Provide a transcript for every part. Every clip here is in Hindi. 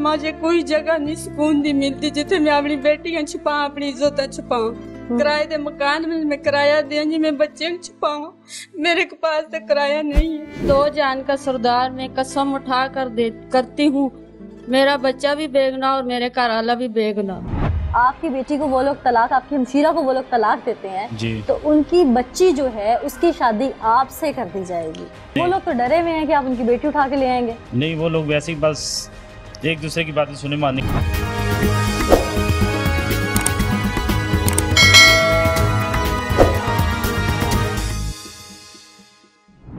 मुझे कोई जगह नहीं सुकून दी मिलती जिथे मैं अपनी बेटियां छुपा, अपनी इज्जत छुपा। किराए दे मकान में मैं किराया देंगी, मैं बच्चे छुपाऊं, मेरे के पास तो किराया नहीं है। 2 जान का सरदार मैं कसम उठा कर करती हूँ, मेरा बच्चा भी बेगुनाह और मेरे घर वाला भी बेगुनाह। आपकी बेटी को वो लोग तलाक, आपकी हमशीरा को वो लोग तलाक देते हैं जी। तो उनकी बच्ची जो है उसकी शादी आपसे कर दी जाएगी। वो लोग तो डरे हुए हैं कि आप उनकी बेटी उठा के ले आएंगे। नहीं, वो लोग वैसे ही बस एक दूसरे की बातें सुने मानने।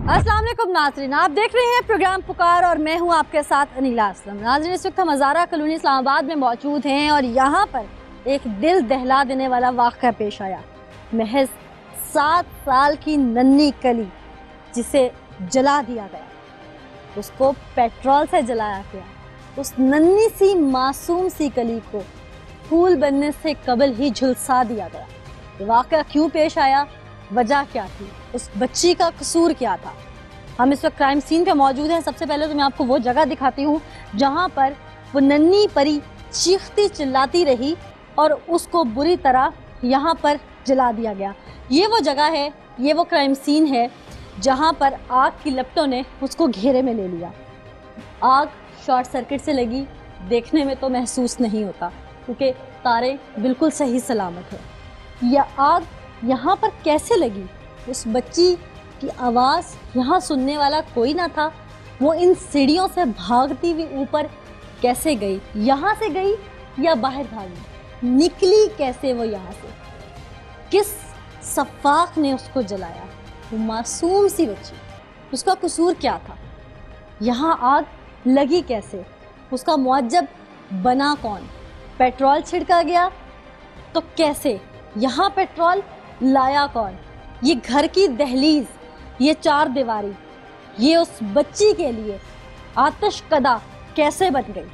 अस्सलाम वालेकुम नाज़रीन, आप देख रहे हैं प्रोग्राम पुकार और मैं हूं आपके साथ अनीला असलम। नाज़रीन, इस वक्त हम हज़ारा कॉलोनी इस्लामाबाद में मौजूद हैं और यहाँ पर एक दिल दहला देने वाला वाक़या पेश आया। महज 7 साल की नन्ही कली जिसे जला दिया गया, उसको पेट्रोल से जलाया गया। उस नन्ही सी मासूम सी कली को फूल बनने से कबल ही झुलसा दिया गया। ये वाक़या क्यों पेश आया, वजह क्या थी, उस बच्ची का कसूर क्या था? हम इस वक्त क्राइम सीन पे मौजूद हैं। सबसे पहले तो मैं आपको वो जगह दिखाती हूँ जहाँ पर वो नन्ही परी चीखती चिल्लाती रही और उसको बुरी तरह यहाँ पर जला दिया गया। ये वो जगह है, ये वो क्राइम सीन है जहाँ पर आग की लपटों ने उसको घेरे में ले लिया। आग शॉर्ट सर्किट से लगी, देखने में तो महसूस नहीं होता क्योंकि तारे बिल्कुल सही सलामत है। यह आग यहाँ पर कैसे लगी? उस बच्ची की आवाज़ यहाँ सुनने वाला कोई ना था। वो इन सीढ़ियों से भागती हुई ऊपर कैसे गई? यहाँ से गई या बाहर भागी? निकली कैसे वो यहाँ से? किस सफाक ने उसको जलाया? वो मासूम सी बच्ची, उसका कसूर क्या था? यहाँ आग लगी कैसे? उसका मुअज्जब बना कौन? पेट्रोल छिड़का गया तो कैसे? यहाँ पेट्रोल लाया कौन? ये घर की दहलीज, ये 4 दीवारी, ये उस बच्ची के लिए आतिश कदा कैसे बन गई?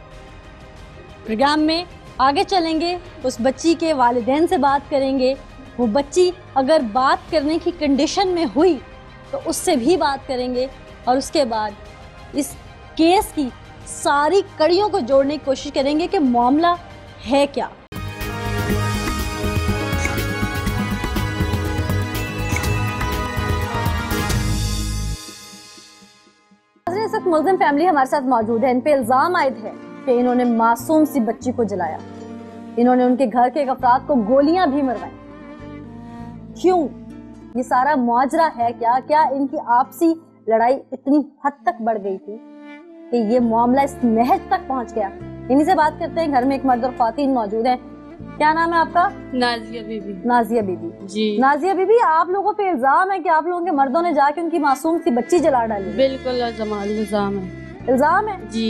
प्रोग्राम में आगे चलेंगे, उस बच्ची के वालिदैन से बात करेंगे। वो बच्ची अगर बात करने की कंडीशन में हुई तो उससे भी बात करेंगे और उसके बाद इस केस की सारी कड़ियों को जोड़ने की कोशिश करेंगे कि मामला है क्या। इस वक्त मुल्ज़िम फैमिली हमारे साथ मौजूद है। इन पे इल्जाम आयद है कि इन्होंने मासूम सी बच्ची को जलाया। इन्होंने उनके घर के अफराद को गोलियां भी मरवाई। क्यों? ये सारा मुआजरा है क्या? क्या इनकी आपसी लड़ाई इतनी हद तक बढ़ गई थी कि ये मामला इस नहज तक पहुंच गया? इन्हीं से बात करते हैं। घर में एक मर्द और ख्वातीन मौजूद हैं। क्या नाम है आपका? नाजिया बीबी। नाजिया बीबी जी। नाजिया बीबी, आप लोगों पे इल्जाम है कि आप लोगों के मर्दों ने जाके उनकी मासूम सी बच्ची जला डाली। बिल्कुल इल्जाम है। इल्जाम है जी।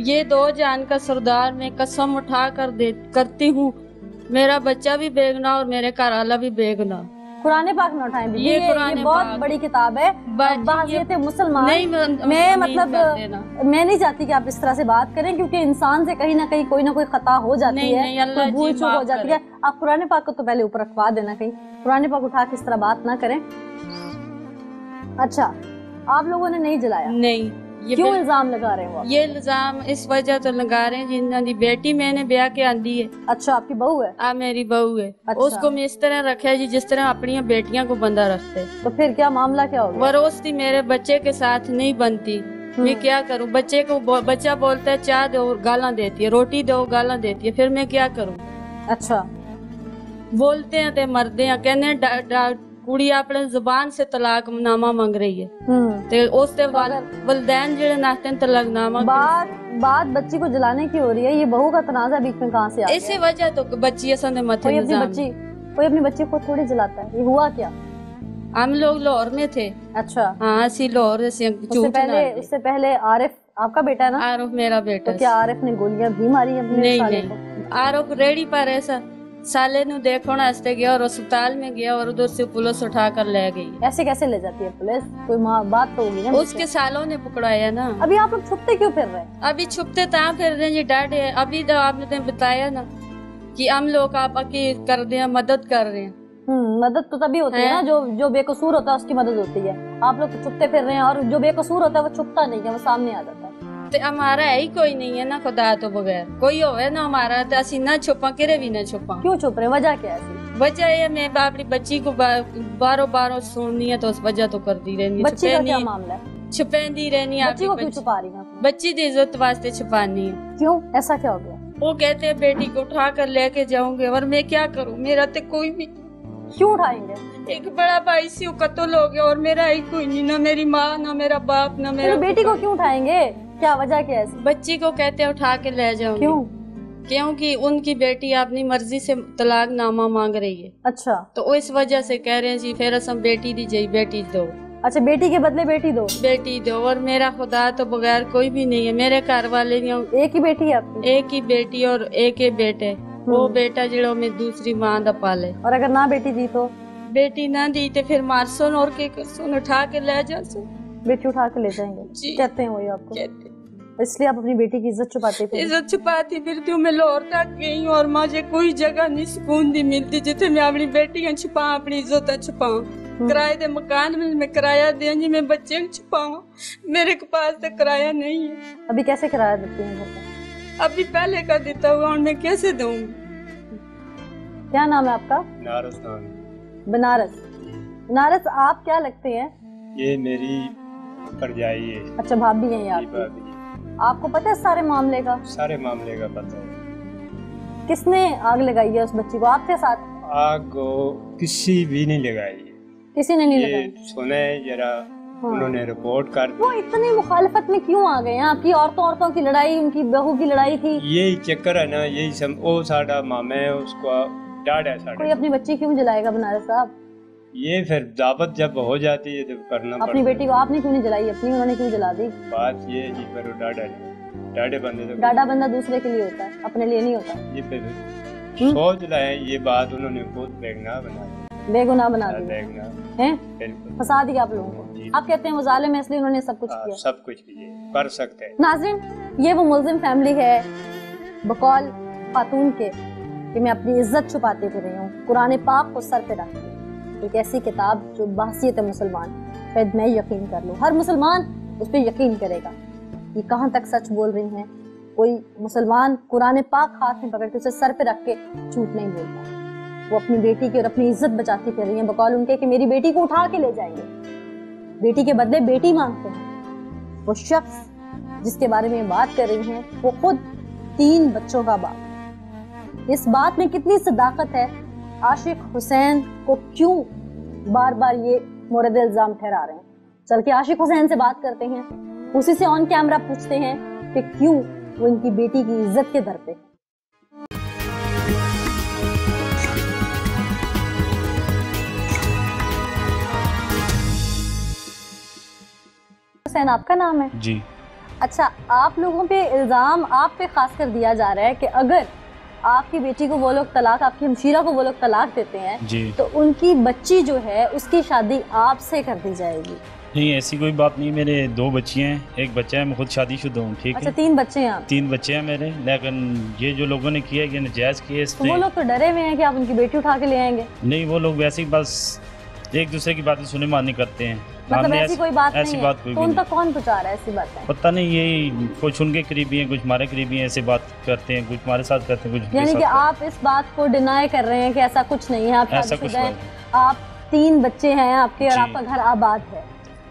ये 2 जान का सरदार मैं कसम उठा कर करती हूँ, मेरा बच्चा भी बेगुनाह और मेरे घर वाला भी बेगुनाह। कुरान पाक में उठाएं बीबी, ये बहुत बड़ी किताब है। बाज़ियत मुसलमान नहीं, मैं मतलब मैं नहीं चाहती कि आप इस तरह से बात करें क्योंकि इंसान से कहीं ना कहीं कोई ना कोई खता हो जाती है, कोई भूल चूक हो जाती है। आप कुरान पाक को तो पहले ऊपर रखवा देना, कहीं कुरान पाक उठा के इस तरह बात ना करें। अच्छा, आप लोगों ने नहीं जलाया? नहीं। ये क्यों इल्जाम लगा रहे हो? ये इल्जाम इस वजह तो लगा रहे हैं जिन्हों की बेटी मैंने ब्याह के आंदी है। अच्छा, आपकी बहू है? मेरी बहू है। अच्छा। उसको मैं इस तरह रखा है जी जिस तरह अपनी बेटियां को बंधा रखते। तो फिर क्या मामला क्या होगा? वरोस्ती मेरे बच्चे के साथ नहीं बनती। मैं क्या करूं? बच्चे को बच्चा बोलता है चाय दो, गाला देती है, रोटी दो, गाला देती है, फिर मैं क्या करूं? अच्छा। बोलते हैं ते मरते हैं, कहने कुड़ी अपने जुबान से तलाकनामा मांग रही है ते उसते वलदैन जेड़े नाते तलाकनामा। बात बच्ची को जलाने की हो रही है, ये बहू का तनाजा बीच में कहाँ से आ गया? इसी वजह तो बच्ची असंदे मथे कोई अपनी बच्ची को थोड़ी जलाता है। ये हुआ क्या? हम लोग लाहौर में थे। अच्छा। हाँ, असी लाहौर से। उससे पहले आरिफ आपका बेटा है ना? आरिफ मेरा बेटा। तो क्या आरिफ ने गोलियां भी मारी अपने साले को? आरिफ रेडी पर ऐसा साले नु देखने वास्ते गया और अस्पताल में गया और उधर से पुलिस उठा कर ले गई। ऐसे कैसे ले जाती है पुलिस? कोई बात तो होगी ना? उसके सालों ने पकड़ाया ना। अभी आप लोग छुपते क्यों फिर रहे हैं? अभी छुपते ता फिर रहे जी डैडी। अभी तो आपने बताया ना कि हम लोग आपकी कर रहे हैं, मदद कर रहे हैं। मदद तो तभी होती है ना जो बेकसूर होता है उसकी मदद होती है। आप लोग तो छुपते फिर रहे हैं और जो बेकसूर होता है वो छुपता नहीं है, वो सामने आ जाता है। ते हमारा है ही कोई नहीं है ना खुदा तो बगैर कोई होवे ना हमारा तो असी ना छुपा किरे भी ना छुपा। क्यों छुप रहे, वजह क्या है? वजह ये मैं अपनी बच्ची को बारो सुननी है तो उस वजह तो कर दी रहनी। बच्ची का क्या मामला है? छुपेंदी रहनी। बच्ची को क्यों छुपा रही है? बच्ची की इज्जत वास्ते छुपानी है। क्यों, ऐसा क्या हो गया? वो कहते हैं बेटी को उठा कर लेके जाऊंगे और मैं क्या करूं, मेरा तो कोई भी। क्यों उठाएंगे? एक बड़ा भाई से कत्ल हो गया और मेरा ही कोई नहीं, ना मेरी माँ ना मेरा बाप ना मेरा। बेटी को क्यों उठाएंगे, क्या वजह क्या है? बच्ची को कहते हैं उठा के ले जाऊंगे। क्यों? क्योंकि उनकी बेटी अपनी मर्जी से तलाक नामा मांग रही है। अच्छा, तो इस वजह से कह रहे हैं जी फिर हम बेटी दी जाई, बेटी दो। अच्छा, बेटी के बदले बेटी दो? बेटी दो। और मेरा खुदा तो बगैर कोई भी नहीं है, मेरे घर वाले नहीं। एक ही बेटी है आपकी? एक ही बेटी और एक ही बेटे। वो बेटा जिड़ो में दूसरी माँ दा पाले। और अगर ना बेटी दी तो? बेटी ना दी तो फिर मारसोन और के करसोन, उठा के ले जा। बेटी उठा के ले जाएंगे कहते हैं वही आपको? कहते। इसलिए आप अपनी बेटी की इज्जत छुपाते थे? इज्जत छुपाती फिरती हूँ मैं। लाहौर तक गई और मुझे कोई जगह नहीं सुकून दी मिलती जिथे मैं अपनी बेटी छुपा, अपनी इज्जत छुपा। किराए दे मकान में मैं किराया दे जी, मैं बच्चे छुपाऊं, मेरे के पास तो किराया नहीं है। अभी कैसे किराया देती हैं घर का? अभी पहले का देता हुआ मैं कैसे दूंगी? क्या नाम है आपका? बनारस। बनारस, आप क्या लगते हैं? ये मेरी भरजाई है। अच्छा, भाभी है आपकी। आपको पता है सारे मामले का? सारे मामले का पता है। किसने आग लगाई है उस बच्ची को? आपके साथ? आग किसी भी नहीं लगाई। किसी ने नहीं लगाई? सुने जरा। हाँ। उन्होंने रिपोर्ट कर। वो इतनी मुखालफत में क्यों आ गए हैं? आपकी औरतों की लड़ाई, उनकी बहू की लड़ाई थी। यही चक्कर है ना, यही वो साड़ा मामा है, उसको डांट है साड़ा। कोई अपनी बच्ची क्यों जलाएगा बनारस साहब? ये फिर दावत जब हो जाती है तो करना पड़ता है। अपनी बेटी को आपने क्यों नहीं जलाई? अपनी उन्होंने क्यों जला दी? बात ये है जी, पर डाढ़े बंदे तो डाढ़ा बंदा दूसरे के लिए होता है, अपने लिए नहीं होता। ये फिर सोच लाए, ये बात उन्होंने बहुत बेगुनाह बना दी। फंसा दिया आप लोगों को। आप कहते हैं वो जालिम है इसलिए उन्होंने सब कुछ किया। सब कुछ किया, कर सकते हैं। नाज़रीन, ये वो मुल्जिम फैमिली है बकौल खातून के कि मैं अपनी इज्जत छुपाते फिर रही हूँ, कुरान पाक को सर पे रख के। एक ऐसी किताब जो बाहसियत मुसलमान, शायद मैं यकीन कर लूँ, हर मुसलमान उस पर यकीन करेगा। ये कहाँ तक सच बोल रही हैं? कोई मुसलमान कुरान पाक हाथ में पकड़ के उसे सर पे रख के झूठ नहीं बोलता। वो अपनी बेटी की और अपनी इज्जत बचाती फिर रही हैं बकौल उनके कि मेरी बेटी को उठा के ले जाएंगे। बेटी के बदले बेटी मांगते हैं। वो शख्स जिसके बारे में बात कर रही हैं वो खुद 3 बच्चों का बाप। इस बात में कितनी सदाकत है? आशिक हुसैन को क्यों बार बार ये मोरद इल्जाम ठहरा रहे हैं? चल के आशिक हुसैन से बात करते हैं, उसी से ऑन कैमरा पूछते हैं कि क्यों वो इनकी बेटी की इज्जत के दर पे। हुसैन आपका नाम है? जी। अच्छा, आप लोगों पे इल्जाम आप पे खास कर दिया जा रहा है कि अगर आपकी बेटी को वो लोग तलाक, आपकी हमशीरा को वो लोग तलाक देते हैं जी, तो उनकी बच्ची जो है उसकी शादी आपसे कर दी जाएगी। नहीं, ऐसी कोई बात नहीं। मेरे 2 बच्चियां हैं, एक बच्चा है, मैं खुद शादीशुदा हूँ। ठीक है। अच्छा, 3 बच्चे हैं? 3 बच्चे हैं मेरे, लेकिन ये जो लोगों ने किया ये नाजायज किया। तो वो लोग तो डरे हुए हैं कि आप उनकी बेटी उठा के ले आएंगे। नहीं, वो लोग वैसे ही बस एक दूसरे की बातें सुने माननी करते हैं। मतलब ऐसी कोई बात नहीं है? कोई तो उनका कौन पहुंचा रहा है ऐसी बातें? पता नहीं, यही कुछ उनके करीबी हैं, कुछ हमारे करीबी हैं, ऐसे बात करते हैं, कुछ हमारे साथ करते हैं, कुछ। यानी कि आप इस बात को डिनाई कर रहे हैं कि ऐसा कुछ नहीं है, आप शादीशुदा हैं, आप 3 बच्चे हैं आपके और आपका घर आबाद है।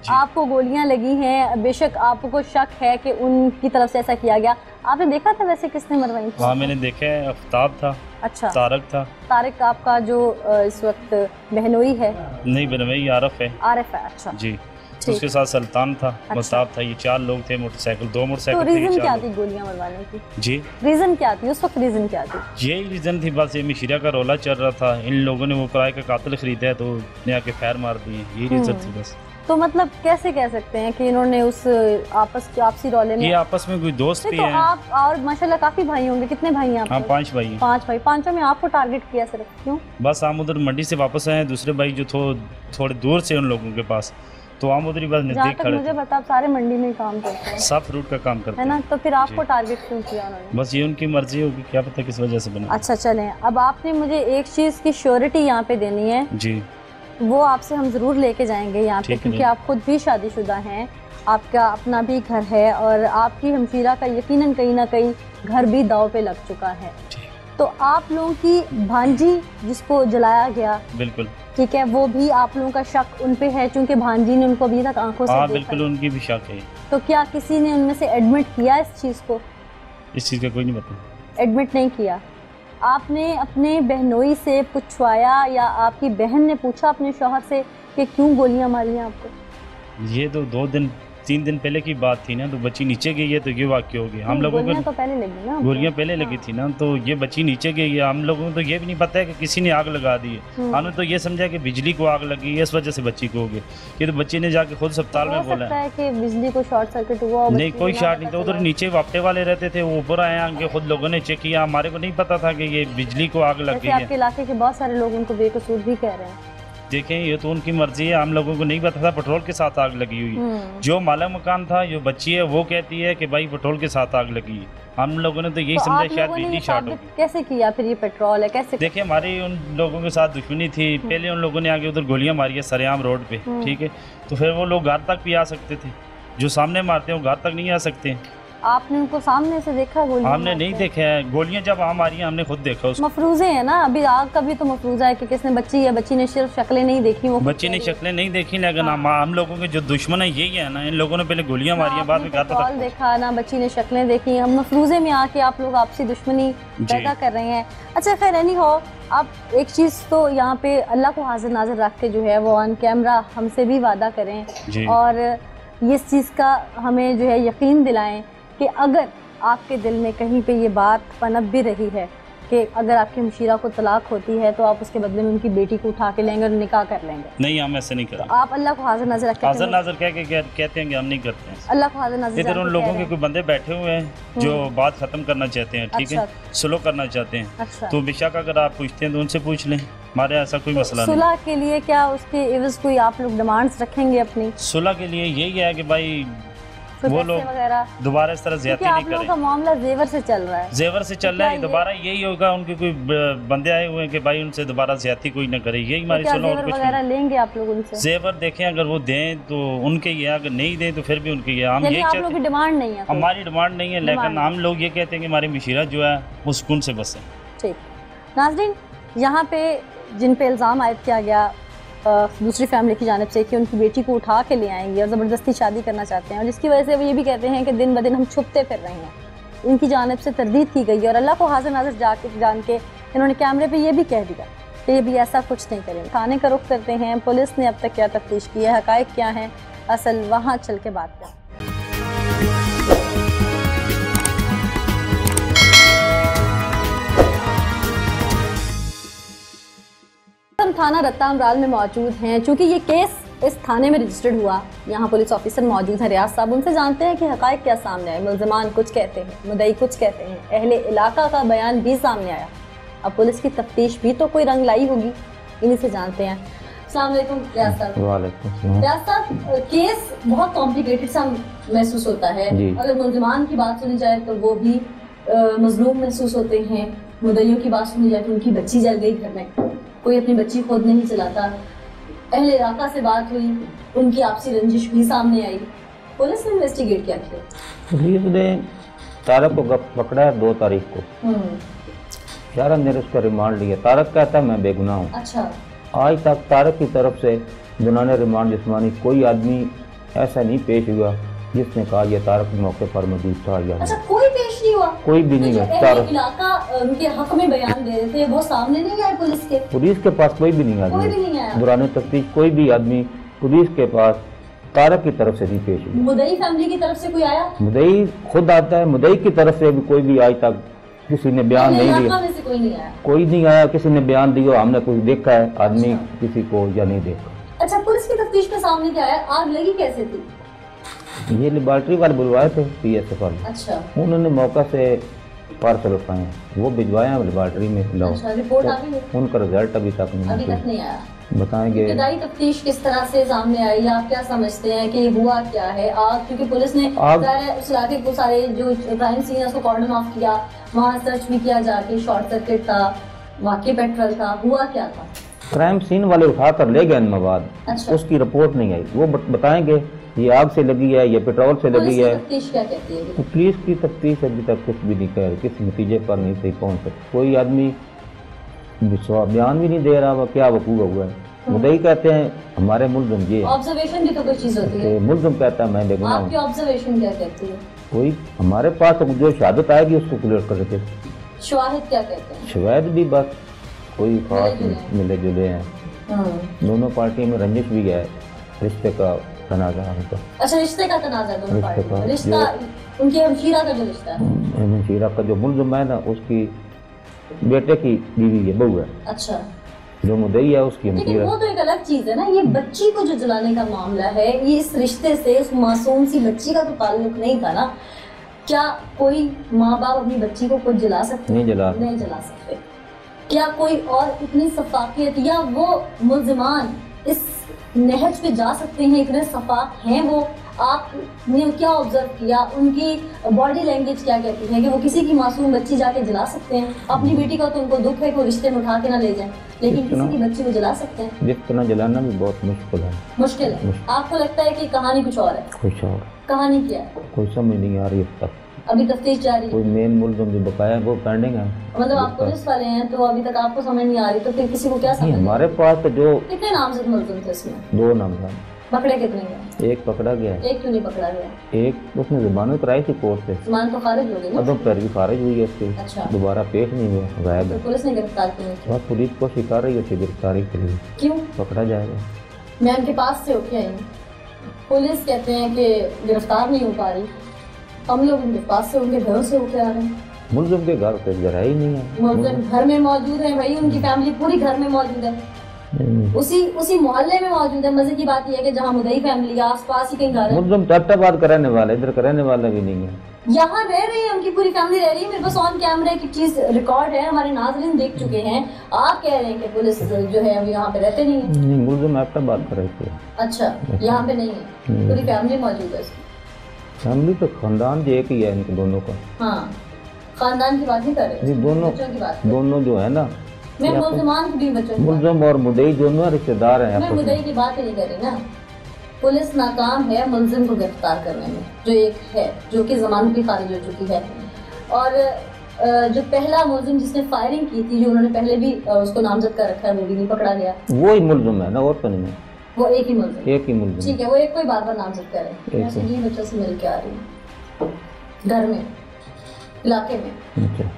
आपको गोलियां लगी हैं, बेशक आपको शक है कि उनकी तरफ से ऐसा किया गया। आपने देखा था वैसे किसने मरवाई थी? हाँ, मैंने देखा है, आफ्ताब था। अच्छा, तारक था। तारक आपका जो इस वक्त बहनोई है? नहीं, बहनोई आरफ है। आरफ है, अच्छा जी। उसके साथ सुल्तान था, मस्ताब था, ये 4 लोग थे। Motorcycle 2 motorcycle. तो रीजन क्या थी गोलियां मरवाने की? जी, रीजन क्या थी उस वक्त? रीजन क्या थी? यही रीजन थी, बस ये मिशीरा का रौला चल रहा था। इन लोगों ने वो किराए का कातिल खरीदा है तो ने आके फायर मार दिए, यही रीजन थी बस। तो मतलब कैसे कह सकते हैं कि इन्होंने उस आपसी रौले में, ये आपस में कोई दोस्त भी हैं। तो आप और माशाल्लाह काफी भाई होंगे, कितने भाई हैं आप? हाँ, 5 भाई हैं। 5 भाई, 5 में आपको टारगेट किया सिर्फ क्यों? बस हम उधर मंडी से वापस आए, दूसरे भाई जो थोड़े दूर से उन लोगों के पास, तो हम उधर ही बस नजदीक खड़े। मुझे बता, सारे मंडी में काम करते हैं, सब फ्रूट का काम करते हैं ना, तो फिर आपको टारगेट क्यों किया उन्होंने? बस ये उनकी मर्जी होगी, क्या पता किस वजह से बना। अच्छा, चलें, अब आपने मुझे एक चीज की श्योरिटी यहाँ पे देनी है जी। वो आपसे हम जरूर लेके जाएंगे यहाँ पे, क्योंकि आप खुद भी शादीशुदा हैं। आपका अपना भी घर है और आपकी हमशीरा का यकीनन कहीं ना कहीं घर भी दाव पे लग चुका है। तो आप लोगों की भांजी जिसको जलाया गया, बिल्कुल ठीक है, वो भी आप लोगों का शक उन पे है क्योंकि भांजी ने उनको अभी तक आंखों से देखा। बिल्कुल उनकी भी शक है। तो क्या किसी ने उनमें से एडमिट किया इस चीज़ को? इस चीज़ का कोई नहीं पता। एडमिट नहीं किया। आपने अपने बहनोई से पूछवाया या आपकी बहन ने पूछा अपने शौहर से कि क्यों गोलियां मारी हैं आपको? ये तो 2-3 दिन पहले की बात थी ना, तो बच्ची नीचे गई है तो ये वाक्य हो गया। हम लोगों को तो पहले लगी ना, गोलियां पहले लगी थी ना, तो ये बच्ची नीचे गई है। हम लोगों को तो ये भी नहीं पता है कि किसी ने आग लगा दी है। हमने तो ये समझा कि बिजली को आग लगी है, इस वजह से बच्ची को हो गई। ये तो बच्ची ने जाके खुद अस्पताल में बोला है कि बिजली को शॉर्ट सर्किट हुआ। नहीं, कोई शॉर्ट नहीं था। उधर नीचे वापटे वाले रहते थे, वो ऊपर आए आके खुद लोगों ने चेक किया। हमारे को नहीं पता था कि ये बिजली को आग लग गई है। आपके इलाके के बहुत सारे लोग उनको बेकसूर भी कह रहे हैं। देखें, ये तो उनकी मर्जी है। हम लोगों को नहीं पता था पेट्रोल के साथ आग लगी हुई। जो मालिक मकान था, जो बच्ची है, वो कहती है कि भाई पेट्रोल के साथ आग लगी है। हम लोगों ने तो यही समझा शायद बिजली शॉर्ट हो गई। कैसे किया फिर ये पेट्रोल है? कैसे? देखिए, हमारी उन लोगों के साथ दुश्मनी थी। पहले उन लोगों ने आगे उधर गोलियां मारी है सरेआम रोड पे, ठीक है। तो फिर वो लोग घर तक भी आ सकते थे। जो सामने मारते हैं वो घर तक नहीं आ सकते। आपने उनको सामने से देखा? गोलियां हमने नहीं देखा है। गोलियां जब आ मारी हमने खुद देखा उसको। मफरूजे है ना, अभी आग का भी तो मफरूजा है कि किसने बच्ची है, बच्ची ने सिर्फ शक्लें नहीं देखी। वो बच्ची ने शक्लें नहीं देखी, लेकिन हम लोगों के जो दुश्मन है यही है ना, इन लोगों ने पहले गोलियां मारी है, बाद में पेट्रोल देखा ना, बच्ची ने शक्लें देखी। हम मफरूजे में आके आप लोग आपसी दुश्मनी पैदा कर रहे हैं। अच्छा खैर, नहीं हो, आप एक चीज़ तो यहाँ पे अल्लाह को हाजिर नाजिर रख के जो है वो ऑन कैमरा हमसे भी वादा करें और इस चीज़ का हमें जो है यकीन दिलाएं कि अगर आपके दिल में कहीं पे ये बात पनप भी रही है कि अगर आपकी हमशीरा को तलाक होती है तो आप उसके बदले में उनकी बेटी को उठा के लेंगे और निकाह कर लेंगे। नहीं, हम ऐसे नहीं करेंगे। तो आप अल्लाह को हाजिर नाज़िर रखें। हाजिर नाज़िर कहते हैं कि हम नहीं करते हैं। अल्लाह को हाजिर नाज़िर। इधर उन लोगों के कोई बंदे बैठे हुए हैं जो बात खत्म करना चाहते हैं, ठीक है, सुलह करना चाहते हैं। तो बेशक अगर आप पूछते हैं तो उनसे पूछ लें, हमारे ऐसा कोई मसला नहीं। सुलह के लिए क्या उसके एवज कोई आप लोग डिमांड्स रखेंगे अपनी? सुलह के लिए यही है कि भाई वो लोग दोबारा इस तरह ज्यादती नहीं करें। का मामला जेवर से चल रहा है, जेवर से चल रहा है। दोबारा यही होगा, उनके कोई बंदे आए हुए हैं कि भाई उनसे दोबारा ज्यादती कोई न करे। यही हमारी सुनो। और कुछ लेंगे आप लोग उनसे जेवर? देखें, अगर वो दें तो उनके ये, अगर नहीं दें तो फिर भी उनके ये। हम यही चाहते हैं। डिमांड नहीं है, हमारी डिमांड नहीं है, लेकिन हम लोग ये कहते हैं कि हमारी मशीरा जो है वो सुकून से बसे। ठीक नाज़रीन, यहाँ पे जिन पे इल्ज़ाम आयद किया गया दूसरी फैमिली की जानिब से कि उनकी बेटी को उठा के ले आएंगे और ज़बरदस्ती शादी करना चाहते हैं और जिसकी वजह से वो ये भी कहते हैं कि दिन ब दिन हम छुपते फिर रहे हैं, इनकी जानिब से तरदीद की गई और अल्लाह को हाजिर नाज़िर जान के इन्होंने कैमरे पे ये भी कह दिया कि ये भी ऐसा कुछ नहीं करेंगे। थाने का रुख करते हैं, पुलिस ने अब तक क्या तफ्तीश की है, हक़ाइक़ क्या हैं, असल वहाँ चल के बात करें। हम थाना रत्ता अमराल में मौजूद हैं। चूँकि ये केस इस थाने में रजिस्टर्ड हुआ, यहाँ पुलिस ऑफिसर मौजूद हैं रियाज साहब, उनसे जानते हैं कि हक़ाइक़ क्या सामने आए। मुल्ज़िमान कुछ कहते हैं, मुद्दई कुछ कहते हैं, अहले इलाका का बयान भी सामने आया। अब पुलिस की तफ्तीश भी तो कोई रंग लाई होगी, इन्हीं से जानते हैं। अस्सलाम वालेकुम रियाज साहब। वालेकुम। रियाज साहब, केस बहुत कॉम्प्लिकेटेड सा महसूस होता है। अगर मुल्ज़िमान की बात सुनी जाए तो वो भी मज़लूम महसूस होते हैं, मुद्दइयों की बात सुनी जाए तो उनकी बच्ची जल गई घर में, कोई अपनी बच्ची खुद नहीं चलाता। अहले इलाका से बात हुई, उनकी आपसी रंजिश भी सामने आई। पुलिस ने इन्वेस्टिगेट क्या किया? पुलिस ने तारक को पकड़ा है 2 तारीख को। 11 दिन उसका रिमांड लिया। तारक कहता है मैं बेगुनाह हूँ। अच्छा। आज तक तारक की तरफ से जुर्माने रिमांड जिस्मानी कोई आदमी ऐसा नहीं पेश हुआ जिसने कहा यह तारक मौके पर मौजूद था या अच्छा, कोई पेश नहीं हुआ? कोई भी नहीं है। इलाका उनके हक में बयान दे रहे थे, वो सामने नहीं आए पुलिस के पास कोई भी नहीं आया। दौरान तफ्तीश कोई भी आदमी पुलिस के पास तारक की तरफ से नहीं पेश हुआ। मुद्दई फैमिली की तरफ से कोई आया? मुद्दई खुद आता है, मुद्दई की तरफ से भी कोई भी आज तक किसी ने बयान नहीं दिया। कोई नहीं आया, किसी ने बयान दिया हमने कोई देखा है आदमी किसी को या नहीं देखा। अच्छा, पुलिस की तफ्तीश में सामने क्या आया? आग लगी कैसे थी? ये लेबॉर्ट्री वाले बुलवाए थे PSF वाले। अच्छा। उन्होंने मौका से पार्सल उठाए, वो भिजवाए हैं लेबॉर्ट्री में। अच्छा, रिपोर्ट आ गई है? उनका रिजल्ट अभी तक नहीं आया। बताएंगे इब्तदाई तफ्तीश किस तरह से सामने आई, आप क्या समझते हैं कि हुआ क्या है? आग, क्योंकि पुलिस ने उस इलाके को सारे जो क्राइम सीन है उसको कॉर्डन ऑफ किया, वहाँ सर्च भी किया जाके, शॉर्ट सर्किट था, वाकई पेट्रोल था, हुआ क्या था? क्राइम सीन वाले उठाकर ले गए मवाद। अच्छा। उसकी रिपोर्ट नहीं आई। वो बताएंगे ये आग से लगी है, ये पेट्रोल से लगी है। तफ्तीश क्या कहती है? तो पुलिस की तफ्तीश अभी तक कुछ भी नहीं कर, किस नतीजे पर नहीं सही पहुँच सकती। कोई आदमी बयान भी नहीं दे रहा, क्या वकूआ हुआ है। मुद्दई कहते हैं हमारे मुल्ज़िम ये, ऑब्जर्वेशन भी तो कोई चीज होती है। मुल्ज़िम कहता है मैं बेगुनाह हूँ। आपकी ऑब्जर्वेशन क्या कहती है? कोई हमारे पास जो शहादत आएगी उसको क्लियर कर रखे। शवाहिद क्या कहते हैं? शवाहिद भी बस कोई खास मिले जुले हैं। दोनों पार्टियों में रंजिश भी है, रिश्ते का तनाज़ा उनका। अच्छा, रिश्ते का तनाज़ा दोनों पार्टियों में। रिश्ता उनके हमशीरा का जो रिश्ता है, हमशीरा का जो मुल्ज़िम है ना, उसकी बेटे की बीवी है, बहू है। अच्छा, जो मुद्दई है उसकी लेकिन हमशीरा। वो तो एक अलग चीज है ना। ये बच्ची को जो जलाने का मामला है, ये इस रिश्ते से, उस मासूम सी बच्ची का तो ताल्लुक नहीं था ना। क्या कोई माँ बाप अपनी बच्ची को खुद जला सकते? नहीं जला सकते। क्या कोई और इतनी सफाकियत या वो मुल्जिमान इस नहज पे जा सकते हैं, इतने सफाक हैं वो? आपने क्या ऑब्जर्व किया? उनकी बॉडी लैंग्वेज क्या कहती है कि वो किसी की मासूम बच्ची जाके जला सकते हैं? अपनी बेटी का तो उनको दुख है कि वो रिश्ते में उठा के ना ले जाए, लेकिन किसी की बच्ची को जला सकते हैं। जिस तरह जलाना भी बहुत मुश्किल है। मुश्किल है। आपको लगता है कि कहानी कुछ और है? कुछ और कहानी क्या है? कोई समझ नहीं आ रही अब तक। अभी तफ्तीश जारी है। कोई मेन मुल्ज़िम जो बकाया है वो पेंडिंग है। मतलब आप पुलिस वाले हैं तो अभी तक आपको समझ नहीं आ रही, तो फिर किसी को क्या समझ? हमारे पास तो जो कितने नामजद मुल्ज़िम थे इसमें? 2 नामज़द। पकड़े कितने गए? एक पकड़ा गया है। एक क्यों नहीं पकड़ा गया? एक उसने जमानत कराई थी कोर्ट से, जमानत तो खारिज हो गई ना? अदम पर भी खारिज हुई है उसकी। अच्छा। दोबारा पेश नहीं हुआ, गायब तो है। पुलिस ने गिरफ्तार किया? बस पुलिस कोशिश कर रही है उसे गिरफ्तारी के लिए। क्यों? पकड़ा जाएगा। मैं उनके पास से होके आई हूँ, पुलिस कहते हैं कि गिरफ्तार नहीं हो पा रही। हम लोग उनके पास से, उनके घर से होके आ रहे हैं। मुल्ज़िम के घर पे जरा ही नहीं है। मुल्ज़िम घर में मौजूद है भाई, उनकी फैमिली पूरी घर में मौजूद है, उसी मोहल्ले में मौजूद है। मजे की बात यह है कि जहाँ मुदई फैमिली आस पास ही कहीं घर है। मुल्ज़िम तट्टाबाद कराने वाला, इधर कराने वाला भी नहीं है। यहाँ रह रही है, उनकी पूरी फैमिली रह रही है। मेरे पास ऑन कैमरा की चीज रिकॉर्ड है, हमारे नाज़रीन देख चुके हैं। आप कह रहे हैं कि पुलिस जो है अभी यहाँ पे रहते नहीं है। नहीं, मुल्ज़िम तट्टाबाद कराई थी। अच्छा, यहाँ पे नहीं है, पूरी फैमिली मौजूद है उसकी। फैमिली तो खानदान जो एक ही है इनके दोनों का। हाँ, खानदान की बात नहीं कर रहे, दोनों बच्चों की बात। दोनों जो है ना, मैं मुल्ज़िमान की भी बच्चों की बात। मुल्ज़िम और मुद्दई दोनों रिश्तेदार हैं। मैं मुद्दई की बात ही नहीं कर रही ना। पुलिस नाकाम है मुल्ज़िम को गिरफ्तार करने में, जो एक है, जो कि जमानत भी खारिज हो चुकी है। और जो पहला मुल्ज़िम जिसने फायरिंग की थी, जो उन्होंने पहले भी उसको नामजद कर रखा है, वो भी नहीं पकड़ा गया। वो ही मुल्ज़िम है ना, और तो नहीं है। वो एक ही मुल्ज़िम। एक ही मुल्ज़िम। ठीक है, वो एक कोई बार बार नामजद करे। मैं जी बच्चों से मिल के आ रही हूँ, घर में, इलाके में। अच्छा,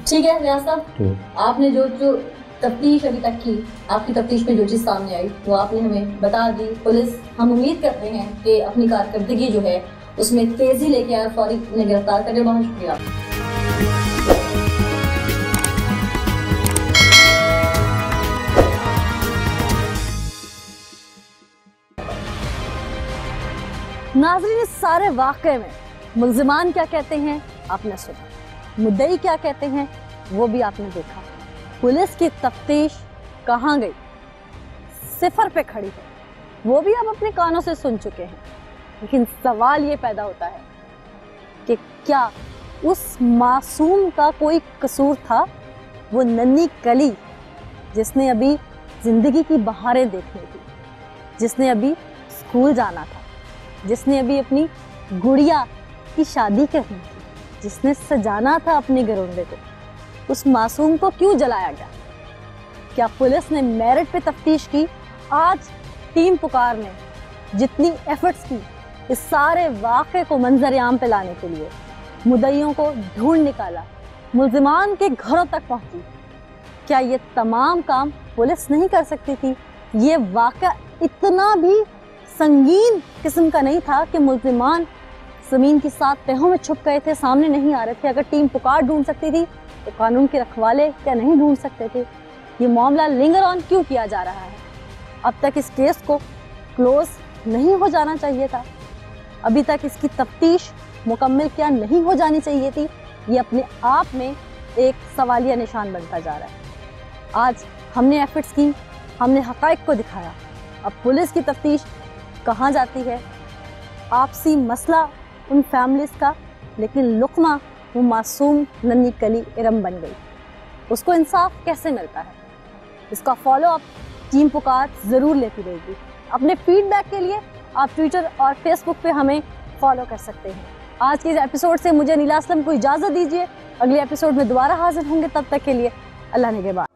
ठीक है रियाज साहब, आपने जो तफ्तीश अभी तक की, आपकी तफ्तीश में जो चीज़ सामने आई वो आपने हमें बता दी। पुलिस, हम उम्मीद करते हैं कि अपनी कारकर्दगी जो है उसमें तेजी लेके आए, फौरी उन्हें गिरफ्तार करने। बहुत शुक्रिया। नाज़रीन, इस सारे वाक़े में मुल्ज़िमान क्या कहते हैं आपने सुना, मुद्दई क्या कहते हैं वो भी आपने देखा। पुलिस की तफ्तीश कहाँ गई, सिफर पे खड़ी है, वो भी आप अपने कानों से सुन चुके हैं। लेकिन सवाल ये पैदा होता है कि क्या उस मासूम का कोई कसूर था? वो नन्ही कली जिसने अभी ज़िंदगी की बहारें देखनी थी, जिसने अभी स्कूल जाना था, जिसने अभी अपनी गुड़िया की शादी करनी थी, जिसने सजाना था अपने घरौंदे को, उस मासूम को क्यों जलाया गया? क्या पुलिस ने मेरिट पे तफ्तीश की? आज टीम पुकार ने जितनी एफर्ट्स की इस सारे वाक़े को मंजर-ए-आम पे लाने के लिए, मुद्दइयों को ढूंढ निकाला, मुल्ज़िमान के घरों तक पहुंची, क्या ये तमाम काम पुलिस नहीं कर सकती थी? ये वाक़या इतना भी संगीन किस्म का नहीं था कि मुल्ज़िमान ज़मीन की 7 तहों में छुप गए थे, सामने नहीं आ रहे थे। अगर टीम पुकार ढूंढ सकती थी तो कानून के रखवाले क्या नहीं ढूंढ सकते थे? ये मामला लिंगर ऑन क्यों किया जा रहा है? अब तक इस केस को क्लोज नहीं हो जाना चाहिए था? अभी तक इसकी तफ्तीश मुकम्मल क्या नहीं हो जानी चाहिए थी? ये अपने आप में एक सवालिया निशान बनता जा रहा है। आज हमने एफर्ट्स की, हमने हक़ाइक़ को दिखाया, अब पुलिस की तफ्तीश कहाँ जाती है? आपसी मसला उन फैमिलीज़ का, लेकिन लुक़मा वो मासूम नन्ही कली इरम बन गई। उसको इंसाफ कैसे मिलता है? इसका फॉलो अप टीम पुकार ज़रूर लेती रहेगी। अपने फीडबैक के लिए आप ट्विटर और फेसबुक पे हमें फॉलो कर सकते हैं। आज के इस एपिसोड से मुझे अनीला असलम को इजाज़त दीजिए। अगले एपिसोड में दोबारा हाजिर होंगे, तब तक के लिए अल्लाह निगहबान।